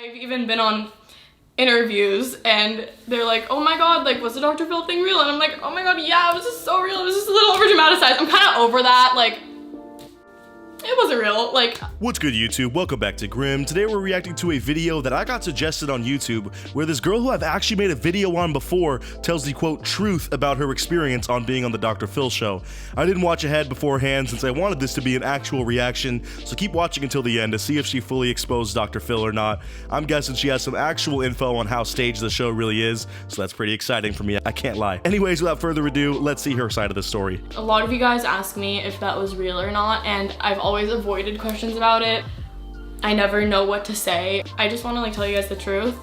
I've even been on interviews and they're like, oh my god, like, was the Dr. Phil thing real? And I'm like, oh my god, yeah, it was just so real. It was just a little over dramatized. I'm kind of over that. Like, it wasn't real. Like, what's good, YouTube? Welcome back to Grim. Today we're reacting to a video that I got suggested on YouTube where this girl who I've actually made a video on before tells the quote truth about her experience on being on the Dr. Phil show. I didn't watch ahead beforehand since I wanted this to be an actual reaction, so keep watching until the end to see if she fully exposed Dr. Phil or not. I'm guessing she has some actual info on how staged the show really is, so that's pretty exciting for me, I can't lie. Anyways, without further ado, let's see her side of the story. a lot of you guys ask me if that was real or not, and I've always avoided questions about it. I never know what to say. I just want to tell you guys the truth.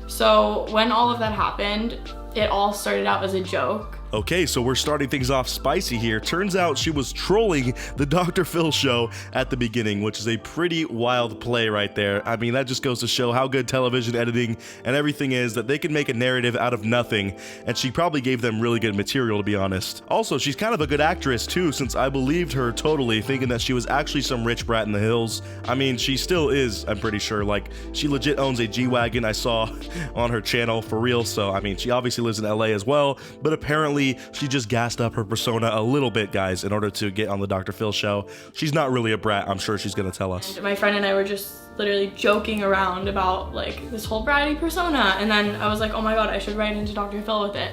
So when all of that happened, it all started out as a joke. Okay, so we're starting things off spicy here. Turns out she was trolling the Dr. Phil show at the beginning, which is a pretty wild play right there. I mean, that just goes to show how good television editing and everything is, that they can make a narrative out of nothing, and she probably gave them really good material, to be honest. Also, she's kind of a good actress too, since I believed her totally, thinking that she was actually some rich brat in the hills. I mean, she still is, I'm pretty sure. Like, she legit owns a G-Wagon, I saw on her channel, for real. So, I mean, she obviously lives in LA as well, but apparently she just gassed up her persona a little bit, guys, in order to get on the Dr. Phil show. She's not really a brat, I'm sure she's gonna tell us. And my friend and I were just literally joking around about this whole bratty persona, and then I was like, oh my god, I should write into Dr. Phil with it.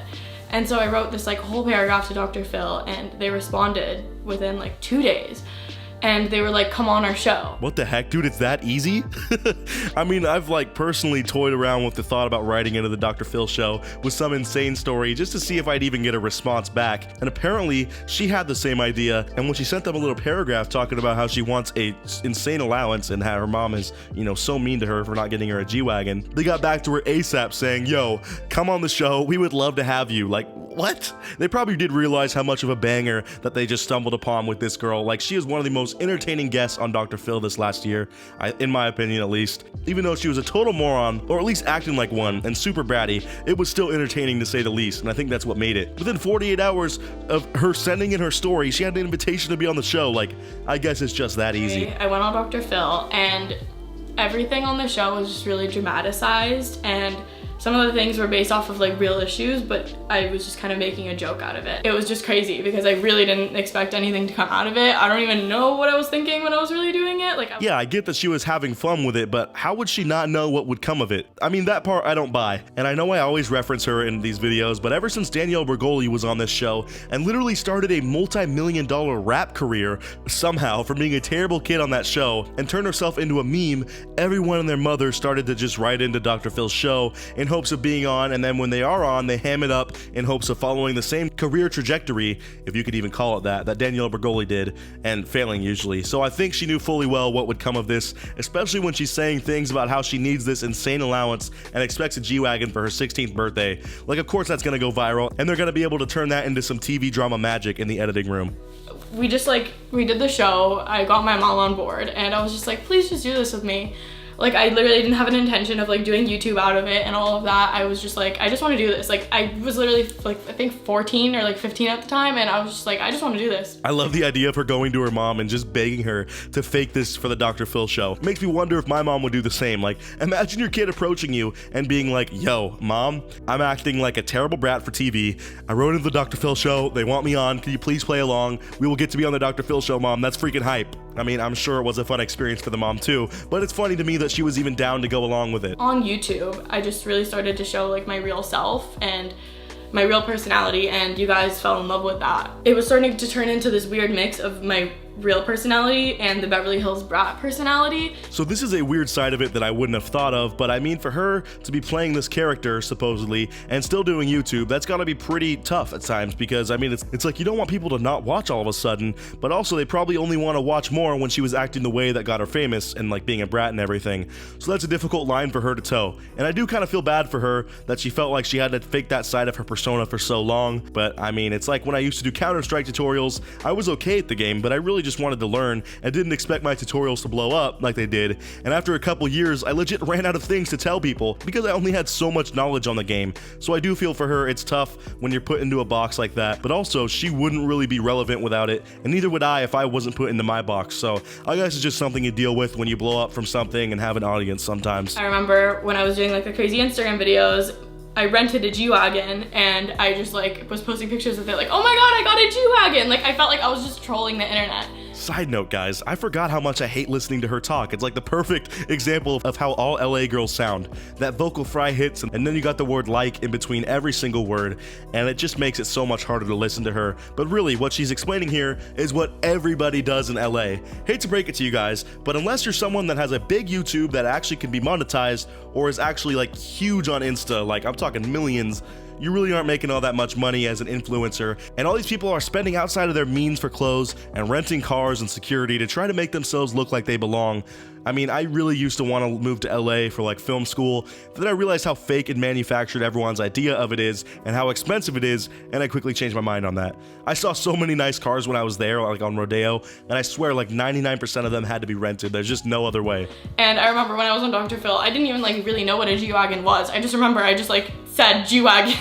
And so I wrote this whole paragraph to Dr. Phil, and they responded within 2 days. And they were like, come on our show. What the heck, dude, it's that easy? I mean, I've personally toyed around with the thought about writing into the Dr. Phil show with some insane story just to see if I'd even get a response back. And apparently she had the same idea, and when she sent them a little paragraph talking about how she wants a insane allowance and how her mom is, so mean to her for not getting her a G-Wagon, they got back to her ASAP saying, yo, come on the show, we would love to have you. Like, what? They probably did realize how much of a banger that they just stumbled upon with this girl. Like, she is one of the most entertaining guests on Dr. Phil this last year, in my opinion at least. Even though she was a total moron, or at least acting like one, and super bratty, it was still entertaining to say the least, and I think that's what made it. Within 48 hours of her sending in her story, she had an invitation to be on the show. Like, I guess it's just that easy. I went on Dr. Phil, and everything on the show was just really dramatized, and some of the things were based off of real issues, but I was just kind of making a joke out of it. It was just crazy because I really didn't expect anything to come out of it. I don't even know what I was thinking when I was really doing it. Yeah, I get that she was having fun with it, but how would she not know what would come of it? I mean, that part I don't buy. And I know I always reference her in these videos, but ever since Danielle Bergoli was on this show and literally started a multi-million-dollar rap career somehow from being a terrible kid on that show and turned herself into a meme, everyone and their mother started to just write into Dr. Phil's show in hopes of being on, and then when they are on, they ham it up in hopes of following the same career trajectory, if you could even call it that Danielle Bergoli did, and failing usually. So I think she knew fully well what would come of this, especially when she's saying things about how she needs this insane allowance and expects a G-Wagon for her 16th birthday. Like, of course that's gonna go viral, and they're gonna be able to turn that into some TV drama magic in the editing room. We just we did the show, I got my mom on board, and I was just like, please just do this with me. I literally didn't have an intention of doing YouTube out of it and all of that. I was just I just want to do this. I was literally I think 14 or 15 at the time, and I was just I just want to do this. I love the idea of her going to her mom and just begging her to fake this for the Dr. Phil show. Makes me wonder if my mom would do the same. Imagine your kid approaching you and being like, yo, mom, I'm acting like a terrible brat for TV. I wrote into the Dr. Phil show. They want me on. Can you please play along? We will get to be on the Dr. Phil show, mom. That's freaking hype. I mean, I'm sure it was a fun experience for the mom too, but it's funny to me that she was even down to go along with it. On YouTube, I just really started to show my real self and my real personality, and you guys fell in love with that. It was starting to turn into this weird mix of my real personality and the Beverly Hills brat personality. So this is a weird side of it that I wouldn't have thought of, but I mean, for her to be playing this character supposedly and still doing YouTube, that's gotta be pretty tough at times, because I mean, it's you don't want people to not watch all of a sudden, but also they probably only want to watch more when she was acting the way that got her famous and being a brat and everything. So that's a difficult line for her to toe, and I do kind of feel bad for her that she felt like she had to fake that side of her persona for so long. But I mean, it's like when I used to do Counter-Strike tutorials, I was okay at the game, but I really just wanted to learn and didn't expect my tutorials to blow up like they did, and after a couple years, I legit ran out of things to tell people because I only had so much knowledge on the game. So I do feel for her, it's tough when you're put into a box like that, but also she wouldn't really be relevant without it, and neither would I if I wasn't put into my box. So I guess it's just something you deal with when you blow up from something and have an audience sometimes. I remember when I was doing like the crazy Instagram videos, I rented a G-Wagon and I just like was posting pictures of it like, oh my god, I got a G-Wagon. Like I felt like I was just trolling the internet. Side note, guys, I forgot how much I hate listening to her talk. It's like the perfect example of how all LA girls sound. That vocal fry hits, and then you got the word like in between every single word, and it just makes it so much harder to listen to her. But really, what she's explaining here is what everybody does in LA. Hate to break it to you guys, but unless you're someone that has a big YouTube that actually can be monetized, or is actually like huge on Insta, like I'm talking millions, you really aren't making all that much money as an influencer, and all these people are spending outside of their means for clothes and renting cars and security to try to make themselves look like they belong. I mean, I really used to want to move to LA for like film school, but then I realized how fake and manufactured everyone's idea of it is and how expensive it is, and I quickly changed my mind on that. I saw so many nice cars when I was there, like on Rodeo, and I swear like 99% of them had to be rented. There's just no other way. And I remember when I was on Dr. Phil, I didn't even like really know what a G-Wagon was. I just remember I just like said G-Wagon.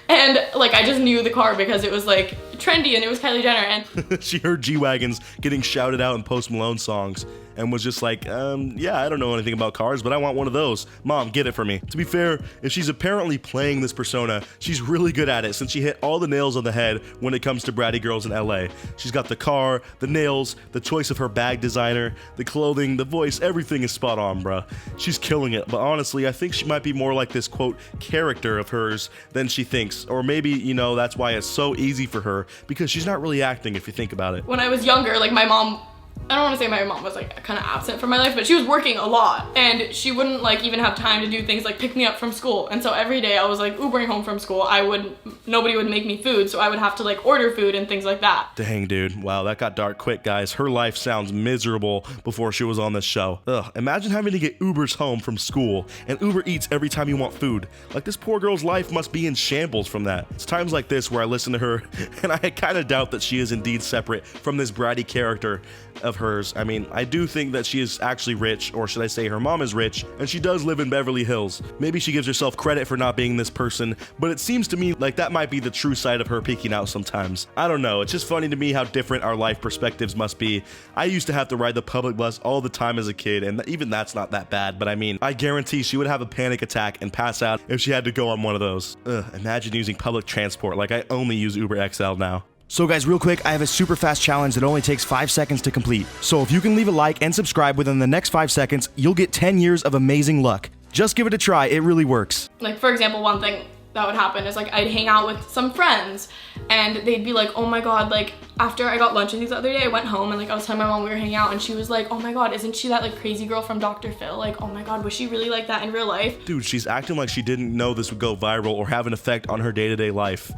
And like I just knew the car because it was like trendy and it was Kylie Jenner, and she heard G-Wagons getting shouted out in Post Malone songs and was just like, yeah, I don't know anything about cars, but I want one of those. Mom, get it for me. To be fair, if she's apparently playing this persona, she's really good at it since she hit all the nails on the head when it comes to bratty girls in LA. She's got the car, the nails, the choice of her bag designer, the clothing, the voice, everything is spot on, bruh. She's killing it, but honestly, I think she might be more like this, quote, character of hers than she thinks. Or maybe, you know, that's why it's so easy for her, because she's not really acting if you think about it. When I was younger, like my mom, I don't want to say my mom was like kind of absent from my life, but she was working a lot and she wouldn't like even have time to do things like pick me up from school. And so every day I was like Ubering home from school. Nobody would make me food, so I would have to like order food and things like that. Dang, dude. Wow, that got dark quick, guys. Her life sounds miserable before she was on this show. Ugh, imagine having to get Ubers home from school and Uber Eats every time you want food. Like, this poor girl's life must be in shambles from that. It's times like this where I listen to her and I kind of doubt that she is indeed separate from this bratty character of hers. I mean, I do think that she is actually rich, or should I say her mom is rich, and she does live in Beverly Hills. Maybe she gives herself credit for not being this person, but it seems to me like that might be the true side of her peeking out sometimes. I don't know, it's just funny to me how different our life perspectives must be. I used to have to ride the public bus all the time as a kid, and even that's not that bad, but I mean, I guarantee she would have a panic attack and pass out if she had to go on one of those. Ugh, imagine using public transport. Like, I only use Uber XL now. So guys, real quick, I have a super fast challenge that only takes 5 seconds to complete. So if you can leave a like and subscribe within the next 5 seconds, you'll get 10 years of amazing luck. Just give it a try, it really works. Like, for example, one thing that would happen is like I'd hang out with some friends and they'd be like, oh my god, like after I got lunch with these the other day, I went home and like I was telling my mom we were hanging out and she was like, oh my god, isn't she that like crazy girl from Dr. Phil? Like, oh my god, was she really like that in real life? Dude, she's acting like she didn't know this would go viral or have an effect on her day-to-day life.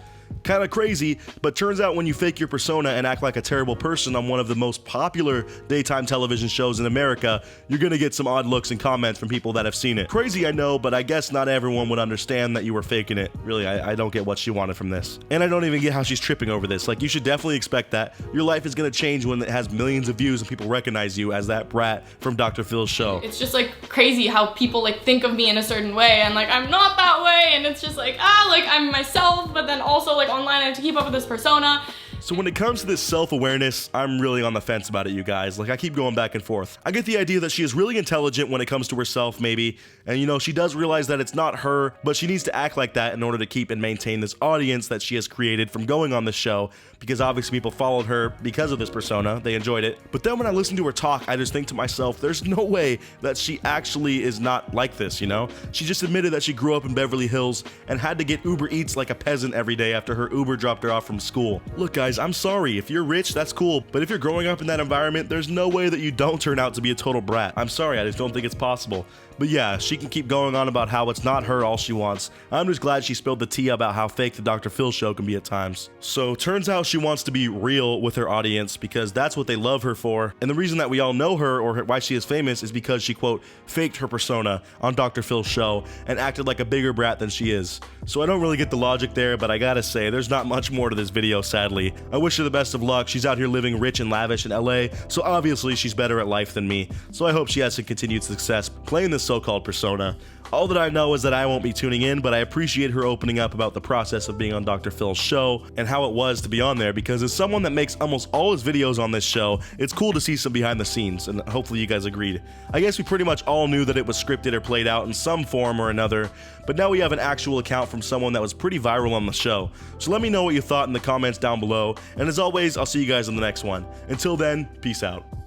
Kind of crazy, but turns out when you fake your persona and act like a terrible person on one of the most popular daytime television shows in America, you're gonna get some odd looks and comments from people that have seen it. Crazy, I know, but I guess not everyone would understand that you were faking it. Really, I don't get what she wanted from this. And I don't even get how she's tripping over this. Like, you should definitely expect that. Your life is gonna change when it has millions of views and people recognize you as that brat from Dr. Phil's show. It's just like crazy how people like think of me in a certain way and like I'm not that way, and it's just like, like I'm myself, but then also like online I have to keep up with this persona. So when it comes to this self-awareness, I'm really on the fence about it, you guys. Like, I keep going back and forth. I get the idea that she is really intelligent when it comes to herself, maybe, and you know, she does realize that it's not her, but she needs to act like that in order to keep and maintain this audience that she has created from going on this show, because obviously people followed her because of this persona, they enjoyed it. But then when I listen to her talk, I just think to myself, there's no way that she actually is not like this, you know? She just admitted that she grew up in Beverly Hills and had to get Uber Eats like a peasant every day after her Uber dropped her off from school. Look guys, I'm sorry, if you're rich, that's cool, but if you're growing up in that environment, there's no way that you don't turn out to be a total brat. I'm sorry, I just don't think it's possible. But yeah, she can keep going on about how it's not her all she wants. I'm just glad she spilled the tea about how fake the Dr. Phil show can be at times. So turns out she wants to be real with her audience because that's what they love her for. And the reason that we all know her or why she is famous is because she, quote, faked her persona on Dr. Phil's show and acted like a bigger brat than she is. So I don't really get the logic there, but I gotta say, there's not much more to this video, sadly. I wish her the best of luck. She's out here living rich and lavish in LA, so obviously she's better at life than me. So I hope she has some continued success playing this so-called persona. All that I know is that I won't be tuning in, but I appreciate her opening up about the process of being on Dr. Phil's show and how it was to be on there, because as someone that makes almost all his videos on this show, it's cool to see some behind the scenes, and hopefully you guys agreed. I guess we pretty much all knew that it was scripted or played out in some form or another, but now we have an actual account from someone that was pretty viral on the show. So let me know what you thought in the comments down below, and as always, I'll see you guys in the next one. Until then, peace out.